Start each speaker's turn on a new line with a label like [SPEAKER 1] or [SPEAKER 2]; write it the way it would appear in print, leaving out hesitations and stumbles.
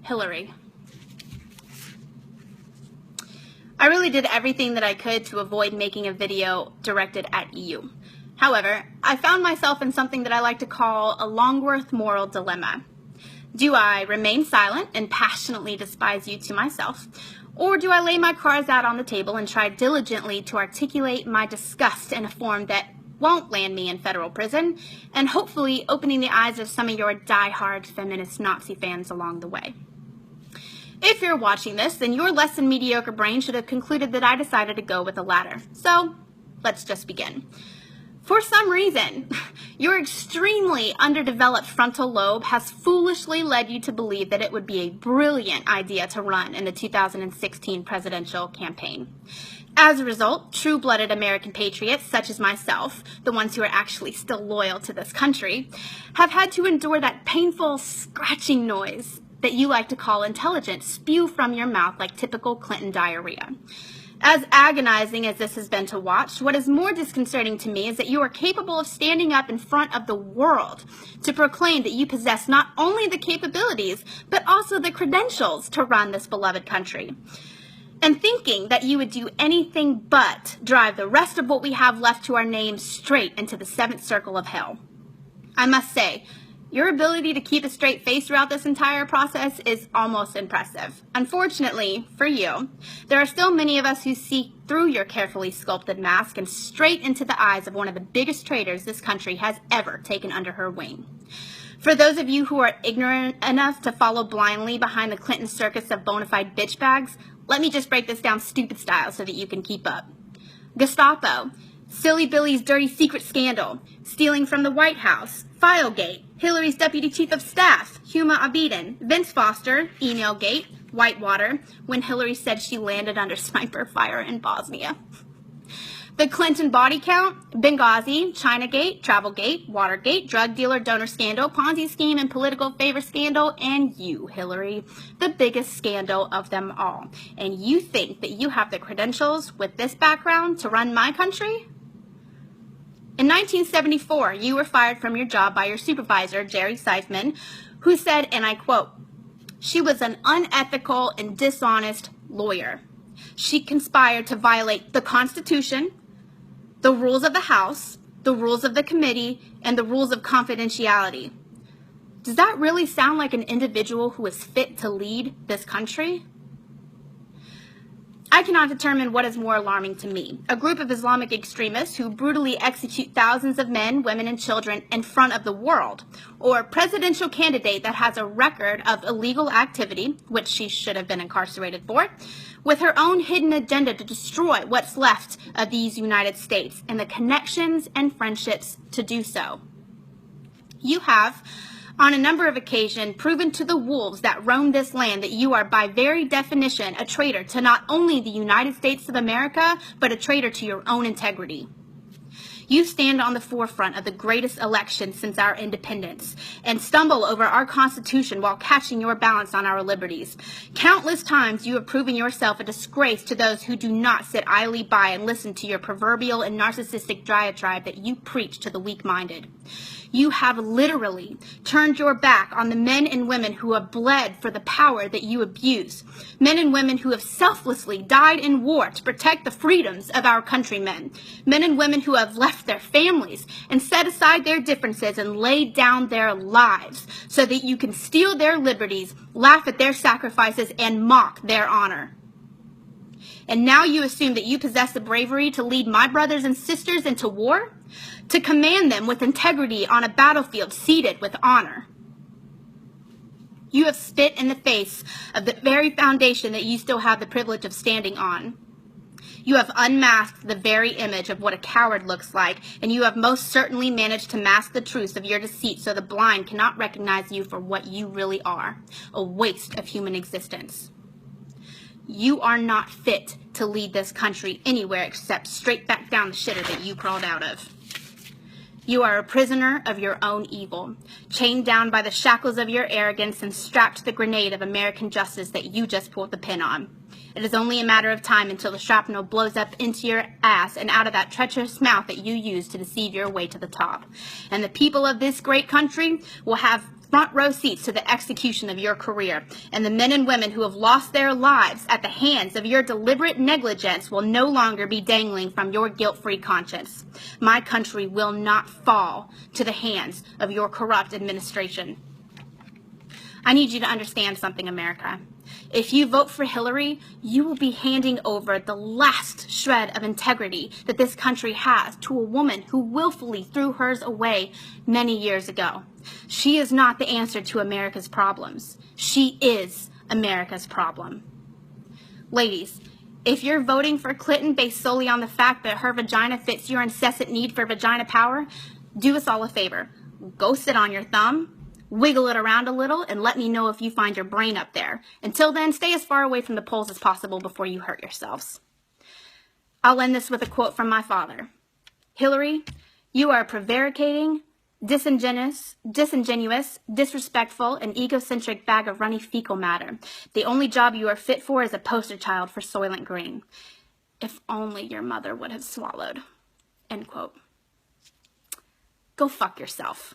[SPEAKER 1] Hillary. I really did everything that I could to avoid making a video directed at you. However, I found myself in something that I like to call a Longworth moral dilemma. Do I remain silent and passionately despise you to myself, or do I lay my cards out on the table and try diligently to articulate my disgust in a form that won't land me in federal prison, and hopefully opening the eyes of some of your die-hard feminist Nazi fans along the way? If you're watching this, then your less than mediocre brain should have concluded that I decided to go with the latter. So, let's just begin. For some reason, your extremely underdeveloped frontal lobe has foolishly led you to believe that it would be a brilliant idea to run in the 2016 presidential campaign. As a result, true-blooded American patriots, such as myself, the ones who are actually still loyal to this country, have had to endure that painful scratching noise that you like to call intelligence spew from your mouth like typical Clinton diarrhea. As agonizing as this has been to watch, what is more disconcerting to me is that you are capable of standing up in front of the world to proclaim that you possess not only the capabilities, but also the credentials to run this beloved country. And thinking that you would do anything but drive the rest of what we have left to our name straight into the seventh circle of hell. I must say, your ability to keep a straight face throughout this entire process is almost impressive. Unfortunately, for you, there are still many of us who see through your carefully sculpted mask and straight into the eyes of one of the biggest traitors this country has ever taken under her wing. For those of you who are ignorant enough to follow blindly behind the Clinton circus of bona fide bitch bags, let me just break this down stupid style so that you can keep up. Gestapo, Silly Billy's dirty secret scandal, stealing from the White House, Filegate, Hillary's deputy chief of staff, Huma Abedin, Vince Foster, Emailgate, Whitewater, when Hillary said she landed under sniper fire in Bosnia. The Clinton body count, Benghazi, Chinagate, Travelgate, Watergate, drug dealer donor scandal, Ponzi scheme and political favor scandal, and you, Hillary, the biggest scandal of them all. And you think that you have the credentials with this background to run my country? In 1974, you were fired from your job by your supervisor, Jerry Seifman, who said, and I quote, "She was an unethical and dishonest lawyer. She conspired to violate the Constitution, the rules of the House, the rules of the committee, and the rules of confidentiality." Does that really sound like an individual who is fit to lead this country? I cannot determine what is more alarming to me. A group of Islamic extremists who brutally execute thousands of men, women, and children in front of the world, or a presidential candidate that has a record of illegal activity, which she should have been incarcerated for, with her own hidden agenda to destroy what's left of these United States and the connections and friendships to do so. You have, on a number of occasions, proven to the wolves that roam this land that you are by very definition a traitor to not only the United States of America, but a traitor to your own integrity. You stand on the forefront of the greatest election since our independence and stumble over our Constitution while catching your balance on our liberties. Countless times you have proven yourself a disgrace to those who do not sit idly by and listen to your proverbial and narcissistic diatribe that you preach to the weak-minded. You have literally turned your back on the men and women who have bled for the power that you abuse. Men and women who have selflessly died in war to protect the freedoms of our countrymen. Men and women who have left their families and set aside their differences and laid down their lives so that you can steal their liberties, laugh at their sacrifices, and mock their honor. And now you assume that you possess the bravery to lead my brothers and sisters into war? To command them with integrity on a battlefield seated with honor? You have spit in the face of the very foundation that you still have the privilege of standing on. You have unmasked the very image of what a coward looks like, and you have most certainly managed to mask the truth of your deceit so the blind cannot recognize you for what you really are, a waste of human existence. You are not fit to lead this country anywhere except straight back down the shitter that you crawled out of. You are a prisoner of your own evil, chained down by the shackles of your arrogance and strapped to the grenade of American justice that you just pulled the pin on. It is only a matter of time until the shrapnel blows up into your ass and out of that treacherous mouth that you use to deceive your way to the top. And the people of this great country will have front row seats to the execution of your career, and the men and women who have lost their lives at the hands of your deliberate negligence will no longer be dangling from your guilt-free conscience. My country will not fall to the hands of your corrupt administration. I need you to understand something, America. If you vote for Hillary, you will be handing over the last shred of integrity that this country has to a woman who willfully threw hers away many years ago. She is not the answer to America's problems. She is America's problem. Ladies, if you're voting for Clinton based solely on the fact that her vagina fits your incessant need for vagina power, do us all a favor. Go sit on your thumb, wiggle it around a little, and let me know if you find your brain up there. Until then, stay as far away from the polls as possible before you hurt yourselves. I'll end this with a quote from my father. Hillary, you are a prevaricating, disingenuous, disrespectful, and egocentric bag of runny fecal matter. The only job you are fit for is a poster child for Soylent Green. If only your mother would have swallowed. End quote. Go fuck yourself.